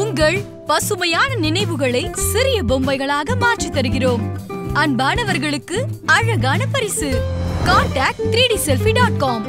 உங்கள் பசுமையான நினைவுகளை சிறிய பொம்மைகளாக மாற்றி தருகிறோம். அன்பானவர்களுக்கு அழகான பரிசு. Contact 3dselfie.com.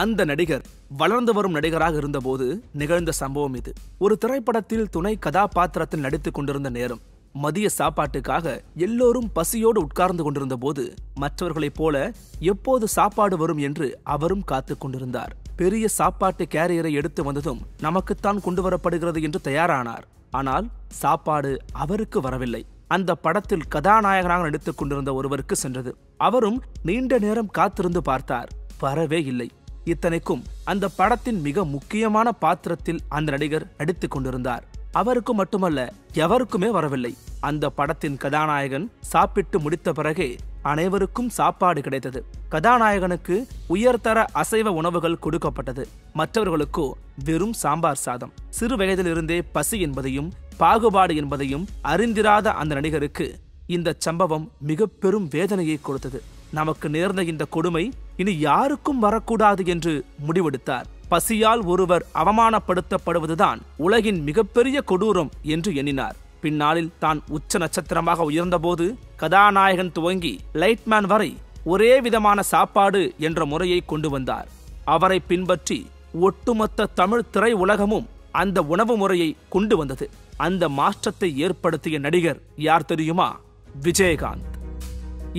அந்த நடிகர் வளர்ந்து வரும் நடிகராக இருந்தபோது நிகழ்ந்த சம்பவம் இது. ஒரு திரைப்படத்தில் துணை கதாபாத்திரத்தில் நடித்துக் கொண்டிருந்த நேரம். மதிய சாப்பாட்டுக்காக எல்லோரும் பசியோடு உட்கார்ந்து கொண்டிருந்த போது மற்றவர்களைப் போல எப்போது சாப்பாடு வரும் என்று அவரும் காத்துக் கொண்டிருந்தார். பெரிய சாப்பாட்டு கேரியரை எடுத்து வந்ததும் நமக்குத்தான் கொண்டு வரப்படுகிறது என்று தயாரானார். ஆனால் சாப்பாடு அவருக்கு வரவில்லை. அந்த படத்தில் கதாநாயகனாக நடித்துக் கொண்டிருந்த ஒருவருக்கு சென்றது. அவரும் நீண்ட நேரம் காத்திருந்து பார்த்தார், வரவே இல்லை. இத்தனைக்கும் அந்த படத்தின் மிக முக்கியமான பாத்திரத்தில் அந்த நடிகர் நடித்துக் கொண்டிருந்தார். அவருக்கு மட்டுமல்ல, எவருக்குமே வரவில்லை. அந்த படத்தின் கதாநாயகன் சாப்பிட்டு முடித்த பிறகே அனைவருக்கும் சாப்பாடு கிடைத்தது. கதாநாயகனுக்கு உயர்தர அசைவ உணவுகள் கொடுக்கப்பட்டது. மற்றவர்களுக்கோ வெறும் சாம்பார் சாதம். சிறு வயதிலிருந்தே பசி என்பதையும் பாகுபாடு என்பதையும் அறிந்திராத அந்த நடிகருக்கு இந்த சம்பவம் மிக பெரும் வேதனையை கொடுத்தது. நமக்கு நேர்ந்த இந்த கொடுமை இனி யாருக்கும் வரக்கூடாது என்று முடிவெடுத்தார். பசியால் ஒருவர் அவமானப்படுத்தப்படுவதுதான் உலகின் மிகப்பெரிய கொடூரம் என்று எண்ணினார். பின்னாளில் தான் உச்ச நட்சத்திரமாக உயர்ந்தபோது கதாநாயகன் துவங்கி லைட்மேன் வரை ஒரே விதமான சாப்பாடு என்ற முறையை கொண்டு வந்தார். அவரை பின்பற்றி ஒட்டுமொத்த தமிழ் திரை உலகமும் அந்த உணவு முறையை கொண்டு வந்தது. அந்த மாற்றத்தை ஏற்படுத்திய நடிகர் யார் தெரியுமா? விஜயகாந்த்.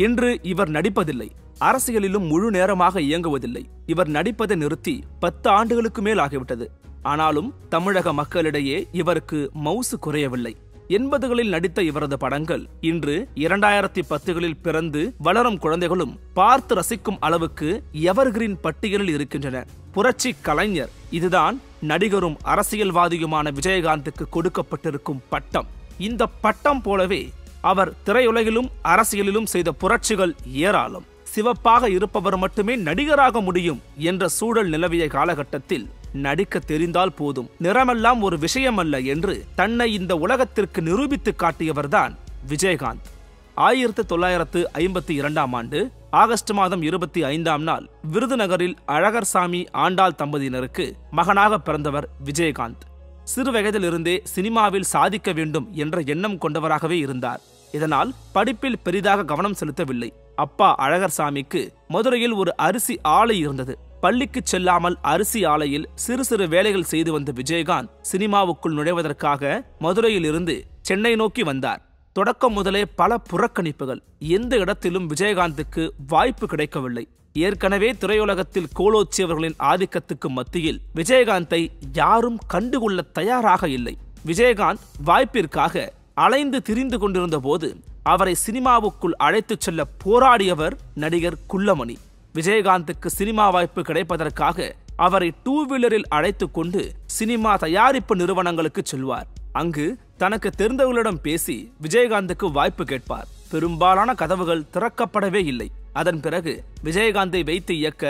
இன்று இவர் நடிப்பதில்லை, அரசியலிலும் முழு நேரமாக இயங்குவதில்லை. இவர் நடிப்பதை நிறுத்தி 10 ஆண்டுகளுக்கு மேல் ஆகிவிட்டது. ஆனாலும் தமிழக மக்களிடையே இவருக்கு மவுசு குறையவில்லை. 80களில் நடித்த இவரது படங்கள் இன்று 2010களில் பிறந்து வளரும் குழந்தைகளும் பார்த்து ரசிக்கும் அளவுக்கு எவர்கிரீன் பட்டியலில் இருக்கின்றன. புரட்சி கலைஞர். இதுதான் நடிகரும் அரசியல்வாதியுமான விஜயகாந்துக்கு கொடுக்கப்பட்டிருக்கும் பட்டம். இந்த பட்டம் போலவே அவர் திரையுலகிலும் அரசியலிலும் செய்த புரட்சிகள் ஏராளம். சிவப்பாக இருப்பவர் மட்டுமே நடிகராக முடியும் என்ற சூழல் நிலவிய காலகட்டத்தில் நடிக்க தெரிந்தால் போதும், நிறமெல்லாம் ஒரு விஷயமல்ல என்று தன்னை இந்த உலகத்திற்கு நிரூபித்து காட்டியவர்தான் விஜயகாந்த். 1952ஆம் ஆண்டு ஆகஸ்ட் மாதம் 25ஆம் நாள் விருதுநகரில் அழகர்சாமி ஆண்டாள் தம்பதியினருக்கு மகனாக பிறந்தவர் விஜயகாந்த். சிறு வயதிலிருந்தே சினிமாவில் சாதிக்க வேண்டும் என்ற எண்ணம் கொண்டவராகவே இருந்தார். இதனால் படிப்பில் பெரிதாக கவனம் செலுத்தவில்லை. அப்பா அழகர்சாமிக்கு மதுரையில் ஒரு அரிசி ஆலை இருந்தது. பள்ளிக்கு செல்லாமல் அரிசி ஆலையில் சிறு சிறு வேலைகள் செய்து வந்த விஜயகாந்த் சினிமாவுக்குள் நுழைவதற்காக மதுரையில் இருந்து சென்னை நோக்கி வந்தார். தொடக்கம் முதலே பல புறக்கணிப்புகள். எந்த இடத்திலும் விஜயகாந்துக்கு வாய்ப்பு கிடைக்கவில்லை. ஏற்கனவே திரையுலகத்தில் கோலோச்சியவர்களின் ஆதிக்கத்துக்கு மத்தியில் விஜயகாந்தை யாரும் கண்டுகொள்ள தயாராக இல்லை. விஜயகாந்த் வாய்ப்பிற்காக அலைந்து திரிந்து கொண்டிருந்த போது அவரை சினிமாவுக்குள் அழைத்துச் செல்ல போராடியவர் நடிகர் குள்ளமணி. விஜயகாந்துக்கு சினிமா வாய்ப்பு கிடைப்பதற்காக அவரை 2 வீலரில் அழைத்து கொண்டு சினிமா தயாரிப்பு நிறுவனங்களுக்கு செல்வார். அங்கு தனக்கு தெரிந்தவர்களிடம் பேசி விஜயகாந்துக்கு வாய்ப்பு கேட்பார். பெரும்பாலான கதவுகள் திறக்கப்படவே இல்லை. அதன் பிறகு விஜயகாந்தை வைத்து இயக்க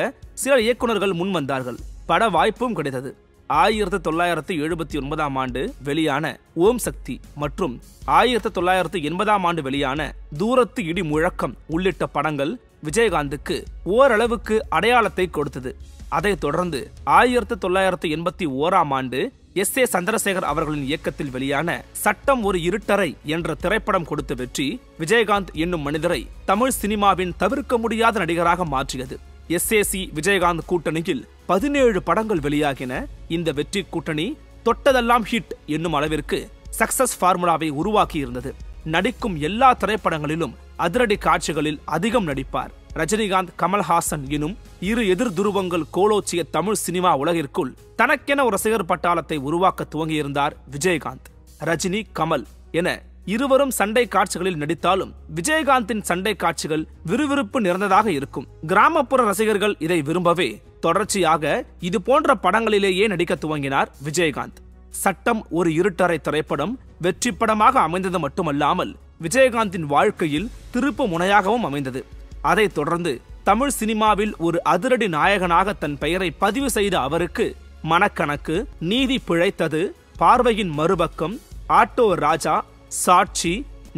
சில இயக்குநர்கள் முன் வந்தார்கள். பட வாய்ப்பும் கிடைத்தது. 1979ஆம் ஆண்டு வெளியான ஓம் சக்தி மற்றும் 1980ஆம் ஆண்டு வெளியான தூரத்து இடி முழக்கம் உள்ளிட்ட படங்கள் விஜயகாந்துக்கு ஓரளவுக்கு அடையாளத்தை கொடுத்தது. அதைத் தொடர்ந்து 1981ஆம் ஆண்டு S.A. சந்திரசேகர் அவர்களின் இயக்கத்தில் வெளியான சட்டம் ஒரு இருட்டறை என்ற திரைப்படம் கொடுத்த வெற்றி விஜயகாந்த் என்னும் மனிதரை தமிழ் சினிமாவின் தவிர்க்க முடியாத நடிகராக மாற்றியது. S.A.C. விஜயகாந்த் கூட்டணியில் 17 படங்கள் வெளியாகின. இந்த வெற்றி கூட்டணி தொட்டதெல்லாம் ஹிட் என்னும் அளவிற்கு சக்சஸ் ஃபார்முலாவை உருவாக்கி இருந்தது. நடிக்கும் எல்லா திரைப்படங்களிலும் அதிரடி காட்சிகளில் அதிகம் நடிப்பார். ரஜினிகாந்த், கமல்ஹாசன் எனும் இரு எதிர் துருவங்கள் கோலோச்சிய தமிழ் சினிமா உலகிற்குள் தனக்கென ஒரு ரசிகர் பட்டாளத்தை உருவாக்க துவங்கியிருந்தார் விஜயகாந்த். ரஜினி, கமல் என இருவரும் சண்டை காட்சிகளில் நடித்தாலும் விஜயகாந்தின் சண்டை காட்சிகள் விறுவிறுப்பு நிறைந்ததாக இருக்கும். கிராமப்புற ரசிகர்கள் இதை விரும்பவே தொடர்ச்சியாக இது போன்ற படங்களிலேயே நடிக்க துவங்கினார் விஜயகாந்த். சட்டம் ஒரு இருட்டறை திரைப்படம் வெற்றி படமாக அமைந்தது மட்டுமல்லாமல் விஜயகாந்தின் வாழ்க்கையில் திருப்பு முனையாகவும் அமைந்தது. அதைத் தொடர்ந்து தமிழ் சினிமாவில் ஒரு அதிரடி நாயகனாக தன் பெயரை பதிவு செய்த அவருக்கு மனக்கணக்கு, நீதி பிழைத்தது, பார்வையின் மறுபக்கம், ஆட்டோ ராஜா, சாட்சி,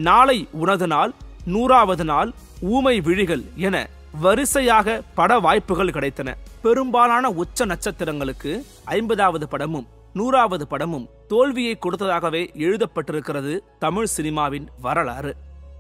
நாளை உனது நாள், 100வது நாள், ஊமை விழிகள் என வரிசையாக பட வாய்ப்புகள் கிடைத்தன. பெரும்பாலான உச்ச நட்சத்திரங்களுக்கு 50வது படமும் 100வது படமும் தோல்வியை கொடுத்ததாகவே எழுதப்பட்டிருக்கிறது தமிழ் சினிமாவின் வரலாறு.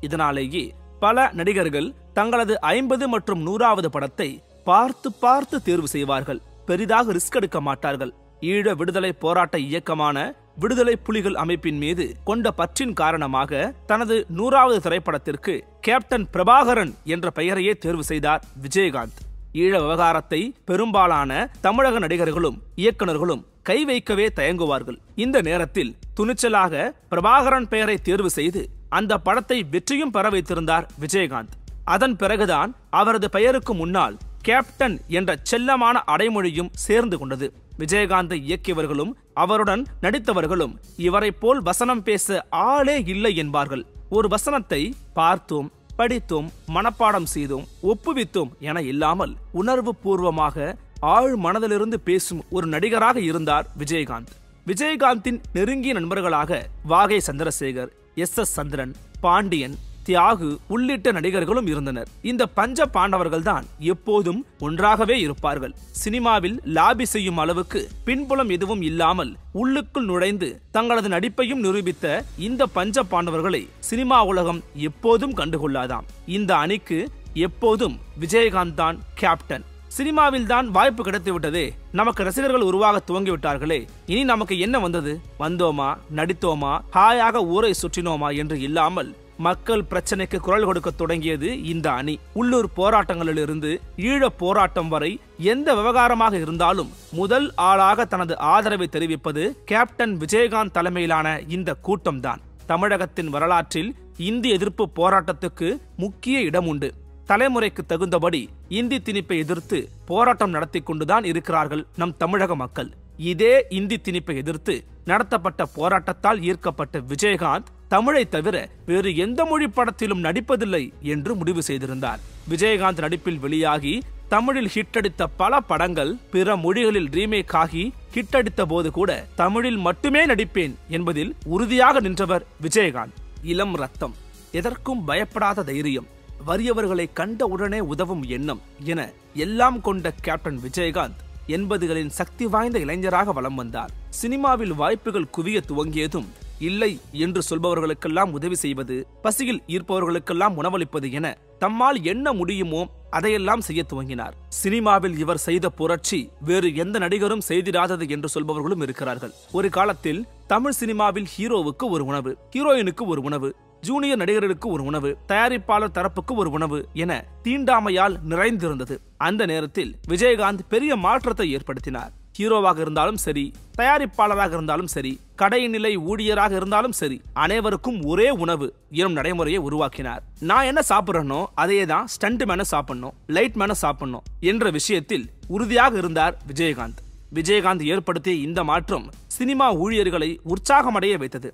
இதனாலேயே பல நடிகர்கள் தங்களது 50 மற்றும் 100வது படத்தை பார்த்து பார்த்து தேர்வு செய்வார்கள். பெரிதாக ரிஸ்க் எடுக்க மாட்டார்கள். ஈழ விடுதலை போராட்ட இயக்கமான விடுதலை புலிகள் அமைப்பின் மீது கொண்ட பற்றின் காரணமாக தனது 100வது திரைப்படத்திற்கு கேப்டன் பிரபாகரன் என்ற பெயரையே தேர்வு செய்தார் விஜயகாந்த். ஈழ விவகாரத்தை பெரும்பாலான தமிழக நடிகர்களும் இயக்குநர்களும் கை வைக்கவே தயங்குவார்கள். இந்த நேரத்தில் துணிச்சலாக பிரபாகரன் பெயரை தேர்வு செய்து அந்த படத்தை வெற்றியும் பெற வைத்திருந்தார் விஜயகாந்த். அதன் பிறகுதான் அவரது பெயருக்கு முன்னால் கேப்டன் என்ற செல்லமான அடைமொழியும் சேர்ந்து கொண்டது. விஜயகாந்தை இயக்கியவர்களும் அவருடன் நடித்தவர்களும் இவரை போல் வசனம் பேச ஆளே இல்லை என்பார்கள். ஒரு வசனத்தை பார்த்தோம், படித்தோம், மனப்பாடம் செய்தோம், ஒப்புவித்தோம் என இல்லாமல் உணர்வு பூர்வமாக ஆழ் மனதிலிருந்து பேசும் ஒரு நடிகராக இருந்தார் விஜயகாந்த். விஜயகாந்தின் நெருங்கிய நண்பர்களாக வாகை சந்திரசேகர், எஸ் சந்திரன், பாண்டியன், தியாகு உள்ளிட்ட நடிகர்களும் இருந்தனர். இந்த பஞ்ச பாண்டவர்கள் தான் எப்போதும் ஒன்றாகவே இருப்பார்கள். சினிமாவில் லாபி செய்யும் அளவுக்கு பின்புலம் எதுவும் இல்லாமல் உள்ளுக்குள் நுழைந்து தங்களது நடிப்பையும் நிரூபித்த இந்த பஞ்ச பாண்டவர்களை சினிமா உலகம் எப்போதும் கண்டுகொள்ளாதாம். இந்த அணிக்கு எப்போதும் விஜயகாந்த் தான் கேப்டன். சினிமாவில் தான் வாய்ப்பு கிடைத்து விட்டதே, நமக்கு ரசிகர்கள் உருவாக துவங்கிவிட்டார்களே, இனி நமக்கு என்ன வந்தது? வந்தோமா, நடித்தோமா, ஹாயாக ஊரை சுற்றினோமா என்று இல்லாமல் மக்கள் பிரச்சனைக்கு குரல் கொடுக்க தொடங்கியது இந்த அணி. உள்ளூர் போராட்டங்களிலிருந்து ஈழ போராட்டம் வரை எந்த விவகாரமாக இருந்தாலும் முதல் ஆளாக தனது ஆதரவை தெரிவிப்பது கேப்டன் விஜயகாந்த் தலைமையிலான இந்த கூட்டம்தான். தமிழகத்தின் வரலாற்றில் இந்தி எதிர்ப்பு போராட்டத்துக்கு முக்கிய இடம் உண்டு. தலைமுறைக்கு தகுந்தபடி இந்தி திணிப்பை எதிர்த்து போராட்டம் நடத்தி கொண்டுதான் இருக்கிறார்கள் நம் தமிழக மக்கள். இதே இந்தி திணிப்பை எதிர்த்து நடத்தப்பட்ட போராட்டத்தால் ஈர்க்கப்பட்ட விஜயகாந்த் தமிழை தவிர வேறு எந்த மொழி படத்திலும் நடிப்பதில்லை என்று முடிவு செய்திருந்தார். விஜயகாந்த் நடிப்பில் வெளியாகி தமிழில் ஹிட் அடித்த பல படங்கள் பிற மொழிகளில் ரீமேக் ஆகி ஹிட் அடித்த போது கூட தமிழில் மட்டுமே நடிப்பேன் என்பதில் உறுதியாக நின்றவர் விஜயகாந்த். இளம் ரத்தம், எதற்கும் பயப்படாத தைரியம், வறியவர்களை கண்ட உடனே உதவும் எண்ணம் என எல்லாம் கொண்ட கேப்டன் விஜயகாந்த் 80களின் சக்தி வாய்ந்த இளைஞராக வலம் வந்தார். சினிமாவில் வாய்ப்புகள் குவிய துவங்கியதும் இல்லை என்று சொல்பவர்களுக்கெல்லாம் உதவி செய்வது, பசியில் ஈர்ப்பவர்களுக்கெல்லாம் உணவளிப்பது என தம்மால் என்ன முடியுமோ அதையெல்லாம் செய்ய துவங்கினார். சினிமாவில் இவர் செய்த புரட்சி வேறு எந்த நடிகரும் செய்திராதது என்று சொல்பவர்களும் இருக்கிறார்கள். ஒரு காலத்தில் தமிழ் சினிமாவில் ஹீரோவுக்கு ஒரு உணவு, ஹீரோயினுக்கு ஒரு உணவு, ஜூனியர் நடிகர்களுக்கு ஒரு உணவு, தயாரிப்பாளர் தரப்புக்கு ஒரு உணவு என தீண்டாமையால் நிறைந்திருந்தது. அந்த நேரத்தில் விஜயகாந்த் பெரிய மாற்றத்தை ஏற்படுத்தினார். ஹீரோவாக இருந்தாலும் சரி, தயாரிப்பாளராக இருந்தாலும் சரி, கடைநிலை ஊழியராக இருந்தாலும் சரி, அனைவருக்கும் ஒரே உணவு எனும் நடைமுறையை உருவாக்கினார். நான் என்ன சாப்பிடறனோ அதையே தான் ஸ்டண்ட் மேன சாப்பிடணும், லைட் மேன சாப்பிடணும் என்ற விஷயத்தில் உறுதியாக இருந்தார் விஜயகாந்த். விஜயகாந்த் ஏற்படுத்திய இந்த மாற்றம் சினிமா ஊழியர்களை உற்சாகமடைய வைத்தது.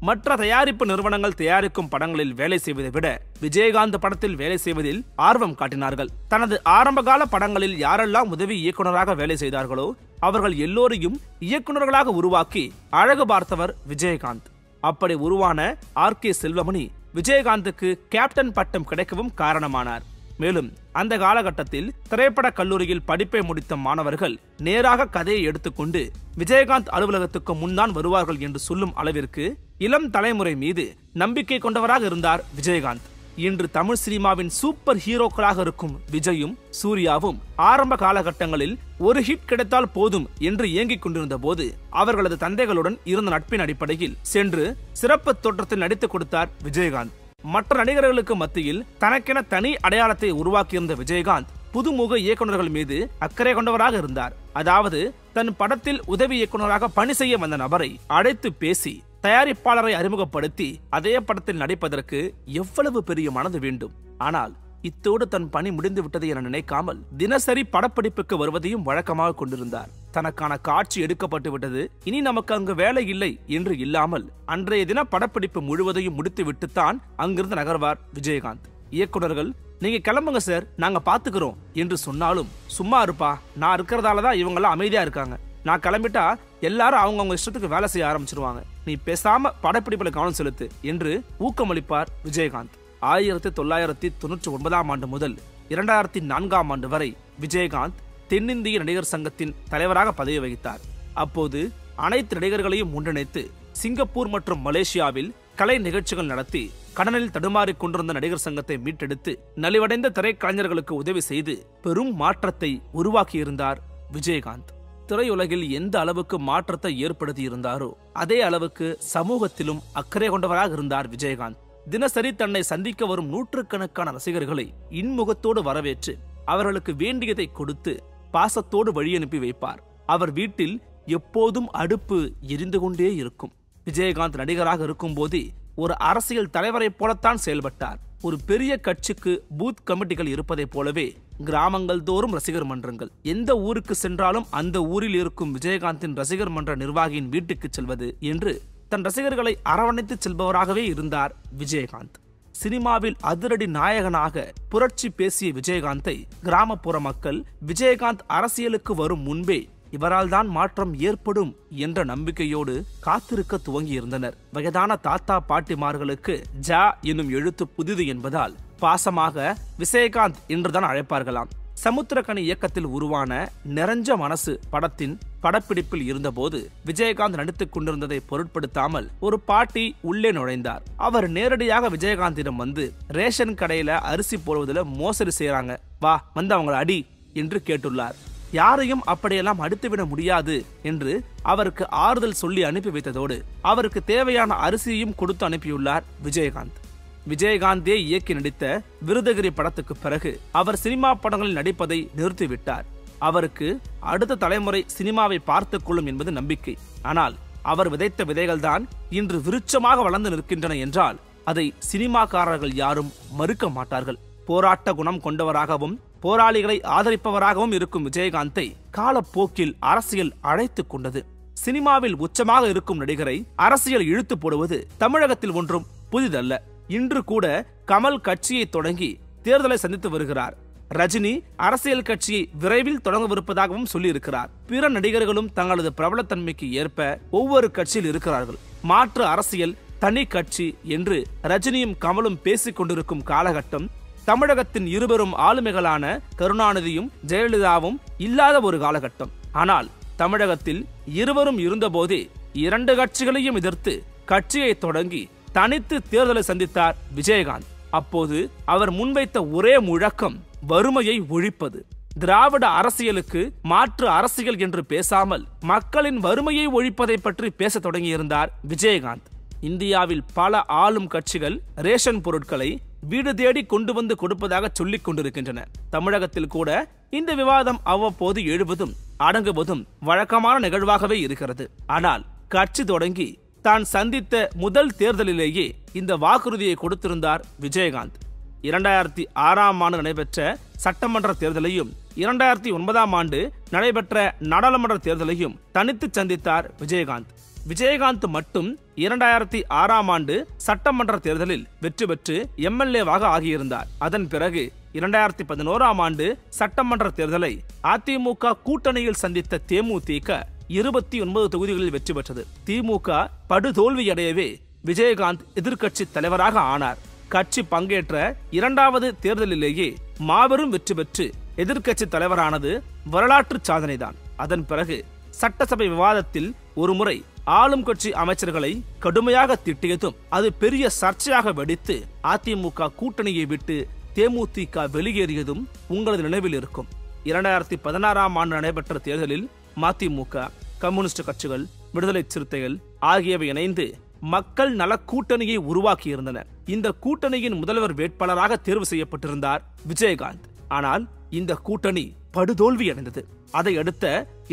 மற்ற தயாரிப்பு நிறுவனங்கள் தயாரிக்கும் படங்களில் வேலை செய்வதை விட விஜயகாந்த் படத்தில் வேலை செய்வதில் ஆர்வம் காட்டினார்கள். தனது ஆரம்பகால படங்களில் யாரெல்லாம் உதவி இயக்குநராக வேலை செய்தார்களோ அவர்கள் எல்லோரையும் இயக்குநர்களாக உருவாக்கி அழகு பார்த்தவர் விஜயகாந்த். அப்படி உருவான RK செல்வமணி விஜயகாந்துக்கு கேப்டன் பட்டம் கிடைக்கவும் காரணமானார். மேலும் அந்த காலகட்டத்தில் திரைப்பட கல்லூரியில் படிப்பை முடித்த மாணவர்கள் நேராக கதையை எடுத்துக்கொண்டு விஜயகாந்த் அலுவலகத்துக்கு முன்தான் வருவார்கள் என்று சொல்லும் அளவிற்கு இளம் தலைமுறை மீது நம்பிக்கை கொண்டவராக இருந்தார் விஜயகாந்த். இன்று தமிழ் சினிமாவின் சூப்பர் ஹீரோக்களாக இருக்கும் விஜயும் சூர்யாவும் ஆரம்ப காலகட்டங்களில் ஒரு ஹிட் கிடைத்தால் போதும் என்று இயங்கிக் கொண்டிருந்த போது அவர்களது தந்தைகளுடன் இருந்த நட்பின் அடிப்படையில் சென்று சிறப்பு தோற்றத்தில் நடித்துக் கொடுத்தார் விஜயகாந்த். மற்ற நடிகர்களுக்கு மத்தியில் தனக்கென தனி அடையாளத்தை உருவாக்கியிருந்த விஜயகாந்த் புதுமுக இயக்குநர்கள் மீது அக்கறை கொண்டவராக இருந்தார். அதாவது தன் படத்தில் உதவி இயக்குநராக பணி செய்ய வந்த நபரை அழைத்து பேசி தயாரிப்பாளரை அறிமுகப்படுத்தி அதே படத்தில் நடிப்பதற்கு எவ்வளவு பெரிய மனது வேண்டும். ஆனால் இத்தோடு தன் பணி முடிந்து விட்டது என நினைக்காமல் தினசரி படப்பிடிப்புக்கு வருவதையும் வழக்கமாக கொண்டிருந்தார். தனக்கான காட்சி எடுக்கப்பட்டு விட்டது, இனி நமக்கு அங்கு வேலை இல்லை என்று இல்லாமல் அன்றைய தின படப்பிடிப்பு முழுவதையும் முடித்து விட்டுத்தான் அங்கிருந்து நகர்வார் விஜயகாந்த். இயக்குநர்கள் நீங்க கிளம்புங்க சார், நாங்க பாத்துக்கிறோம் என்று சொன்னாலும் சும்மா இருப்பா, நான் இருக்கிறதாலதான் இவங்கெல்லாம் அமைதியா இருக்காங்க, நான் கிளம்பிட்டா எல்லாரும் அவங்கவுங்க இஷ்டத்துக்கு வேலை செய்ய ஆரம்பிச்சிருவாங்க. நீ பேசாம படப்பிடிப்புல கவனம் செலுத்து என்று ஊக்கமளிப்பார் விஜயகாந்த். 1999 ஆண்டு முதல் 2004 ஆண்டு வரை விஜயகாந்த் தென்னிந்திய நடிகர் சங்கத்தின் தலைவராக பதவி வகித்தார். அப்போது அனைத்து நடிகர்களையும் ஒன்றிணைத்து சிங்கப்பூர் மற்றும் மலேசியாவில் கலை நிகழ்ச்சிகள் நடத்தி கடனில் தடுமாறிக் கொண்டிருந்த நடிகர் சங்கத்தை மீட்டெடுத்து நலிவடைந்த திரைக்கலைஞர்களுக்கு உதவி செய்து பெரும் மாற்றத்தை உருவாக்கியிருந்தார் விஜயகாந்த். திரையுலகில் எந்த அளவுக்கு மாற்றத்தை ஏற்படுத்தி இருந்தாரோ அதே அளவுக்கு சமூகத்திலும் அக்கறை கொண்டவராக இருந்தார் விஜயகாந்த். தினசரி தன்னை சந்திக்க வரும் நூற்றுக்கணக்கான ரசிகர்களை இன்முகத்தோடு வரவேற்று அவர்களுக்கு வேண்டியதை கொடுத்து பாசத்தோடு வழி அனுப்பி வைப்பார். அவர் வீட்டில் எப்போதும் அடுப்பு எரிந்து கொண்டே இருக்கும். விஜயகாந்த் நடிகராக இருக்கும் போதே ஒரு அரசியல் தலைவரை போலத்தான் செயல்பட்டார். ஒரு பெரிய கட்சிக்கு பூத் கமிட்டிகள் இருப்பதை போலவே கிராமங்கள் தோறும் ரசிகர் மன்றங்கள். எந்த ஊருக்கு சென்றாலும் அந்த ஊரில் இருக்கும் விஜயகாந்தின் ரசிகர் மன்ற நிர்வாகியின் வீட்டுக்கு செல்வது என்று தன் ரசிகர்களை அரவணைத்து செல்பவராகவே இருந்தார் விஜயகாந்த். சினிமாவில் அதிரடி நாயகனாக புரட்சி பேசிய விஜயகாந்தை கிராமப்புற மக்கள் விஜயகாந்த் அரசியலுக்கு வரும் முன்பே இவரால் தான் மாற்றம் ஏற்படும் என்ற நம்பிக்கையோடு காத்திருக்க துவங்கியிருந்தனர். வயதான தாத்தா பாட்டிமார்களுக்கு ஜா என்னும் எழுத்து புதிது என்பதால் பாசமாக விஜயகாந்த் என்றுதான் அழைப்பார்களாம். சமுத்திரக்கனி இயக்கத்தில் உருவான நிறைஞ்ச மனசு படத்தின் படப்பிடிப்பில் இருந்தபோது விஜயகாந்த் நடித்துக் கொண்டிருந்ததை பொருட்படுத்தாமல் ஒரு பாட்டி உள்ளே நுழைந்தார். அவர் நேரடியாக விஜயகாந்திடம் வந்து ரேஷன் கடையில அரிசி போடுவதில் மோசடி செய்யறாங்க, வா வந்து அவங்களை அடி என்று கேட்டுள்ளார். யாரையும் அப்படியெல்லாம் அடித்துவிட முடியாது என்று அவருக்கு ஆறுதல் சொல்லி அனுப்பி வைத்ததோடு அவருக்கு தேவையான அரிசியையும் கொடுத்து அனுப்பியுள்ளார் விஜயகாந்த். விஜயகாந்தே இயக்கி நடித்த விருதகிரி படத்துக்கு பிறகு அவர் சினிமா படங்களில் நடிப்பதை நிறுத்திவிட்டார். அவருக்கு அடுத்த தலைமுறை சினிமாவை பார்த்துக் கொள்ளும் என்பது நம்பிக்கை. ஆனால் அவர் விதைத்த விதைகள்தான் இன்று விருட்சமாக வளர்ந்து நிற்கின்றன என்றால் அதை சினிமாக்காரர்கள் யாரும் மறுக்க மாட்டார்கள். போராட்ட குணம் கொண்டவராகவும் போராளிகளை ஆதரிப்பவராகவும் இருக்கும் விஜயகாந்தை காலப்போக்கில் அரசியல் அழைத்துக் கொண்டது. சினிமாவில் உச்சமாக இருக்கும் நடிகரை அரசியல் இழுத்து போடுவது தமிழகத்தில் ஒன்றும் புதிதல்ல. இன்று கூட கமல் கட்சியை தொடங்கி தேர்தலை சந்தித்து வருகிறார். ரஜினி அரசியல் கட்சியை விரைவில் தொடங்கவிருப்பதாகவும் சொல்லியிருக்கிறார். பிற நடிகர்களும் தங்களது பிரபலத்தன்மைக்கு ஏற்ப ஒவ்வொரு கட்சியில் இருக்கிறார்கள். மாற்று அரசியல், தனி கட்சி என்று ரஜினியும் கமலும் பேசிக் கொண்டிருக்கும் காலகட்டம் தமிழகத்தின் இருவரும் ஆளுமைகளான கருணாநிதியும் ஜெயலலிதாவும் இல்லாத ஒரு காலகட்டம். ஆனால் தமிழகத்தில் இருவரும் இருந்தபோதே இரண்டு கட்சிகளையும் எதிர்த்து கட்சியை தொடங்கி தனித்து தேர்தலை சந்தித்தார் விஜயகாந்த். அப்போது அவர் முன்வைத்த ஒரே முழக்கம் வறுமையை ஒழிப்பது. திராவிட அரசியலுக்கு மாற்று அரசியல் என்று பேசாமல் மக்களின் வறுமையை ஒழிப்பதை பற்றி பேச தொடங்கியிருந்தார் விஜயகாந்த். இந்தியாவில் பல ஆளும் கட்சிகள் ரேஷன் பொருட்களை வீடு தேடி கொண்டு வந்து கொடுப்பதாக சொல்லிக் கொண்டிருக்கின்றன. தமிழகத்தில் கூட இந்த விவாதம் அவ்வப்போது எழுவதும் அடங்குவதும் வழக்கமான நிகழ்வாகவே இருக்கிறது. ஆனால் கட்சி தொடங்கி தான் சந்தித்த முதல் தேர்தலிலேயே இந்த வாக்குறுதியை கொடுத்திருந்தார் விஜயகாந்த். 2006 ஆண்டு நடைபெற்ற சட்டமன்ற தேர்தலையும் 2009 ஆண்டு நடைபெற்ற நாடாளுமன்ற தேர்தலையும் தனித்து சந்தித்தார் விஜயகாந்த். விஜயகாந்த் மட்டும் 2006 ஆண்டு சட்டமன்ற தேர்தலில் வெற்றி பெற்று எம்எல்ஏவாக ஆகியிருந்தார். அதன் பிறகு 2011 ஆண்டு சட்டமன்ற தேர்தலை அதிமுக கூட்டணியில் சந்தித்த தேமுதிக 29 தொகுதிகளில் வெற்றி பெற்றது. திமுக படுதோல்வியடையவே விஜயகாந்த் எதிர்க்கட்சி தலைவராக ஆனார். கட்சி பங்கேற்ற இரண்டாவது தேர்தலிலேயே மாபெரும் வெற்றி பெற்று எதிர்க்கட்சி தலைவரானது வரலாற்று சாதனைதான். அதன் பிறகு சட்டசபை விவாதத்தில் ஒருமுறை ஆளும் கட்சி அமைச்சர்களை கடுமையாக திட்டியதும் அது பெரிய சர்ச்சையாக வெடித்து அதிமுக கூட்டணியை விட்டு தேமுதிக வெளியேறியதும் உங்களது நினைவில் இருக்கும். 2016 ஆண்டு நடைபெற்ற தேர்தலில் மதிமுக, கம்யூனிஸ்ட் கட்சிகள், விடுதலை சிறுத்தைகள் ஆகியவை இணைந்து மக்கள் நல கூட்டணியை உருவாக்கியிருந்தன. இந்த கூட்டணியின் முதல்வர் வேட்பாளராக தேர்வு செய்யப்பட்டிருந்தார் விஜயகாந்த். ஆனால் இந்த கூட்டணி படுதோல்வி அடைந்தது. அதை அடுத்த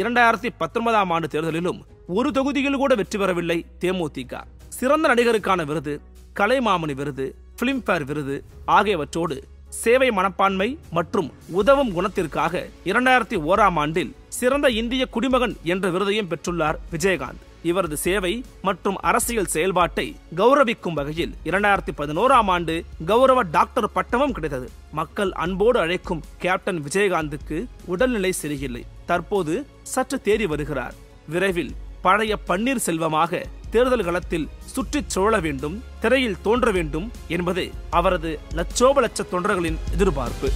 2019 ஆண்டு தேர்தலிலும் ஒரு தொகுதியில் கூட வெற்றி பெறவில்லை தேமுதிக. சிறந்த நடிகருக்கான விருது, கலைமாமணி விருது, பிலிம்பேர் விருது ஆகியவற்றோடு சேவை மனப்பான்மை மற்றும் உதவும் குணத்திற்காக 2001 ஆண்டில் சிறந்த இந்திய குடிமகன் என்ற விருதையும் பெற்றுள்ளார் விஜயகாந்த். இவரது சேவை மற்றும் அரசியல் செயல்பாட்டை கௌரவிக்கும் வகையில் 2011 ஆண்டு கௌரவ டாக்டர் பட்டமும் கிடைத்தது. மக்கள் அன்போடு அழைக்கும் கேப்டன் விஜயகாந்துக்கு உடல்நிலை சரியில்லை. தற்போது சற்று தேறி வருகிறார். விரைவில் பழைய பன்னீர் செல்வமாக தேர்தல் களத்தில் சுற்றிச் சுழல வேண்டும், திரையில் தோன்ற வேண்டும் என்பது அவரது லட்சோப லட்ச தொண்டர்களின் எதிர்பார்ப்பு.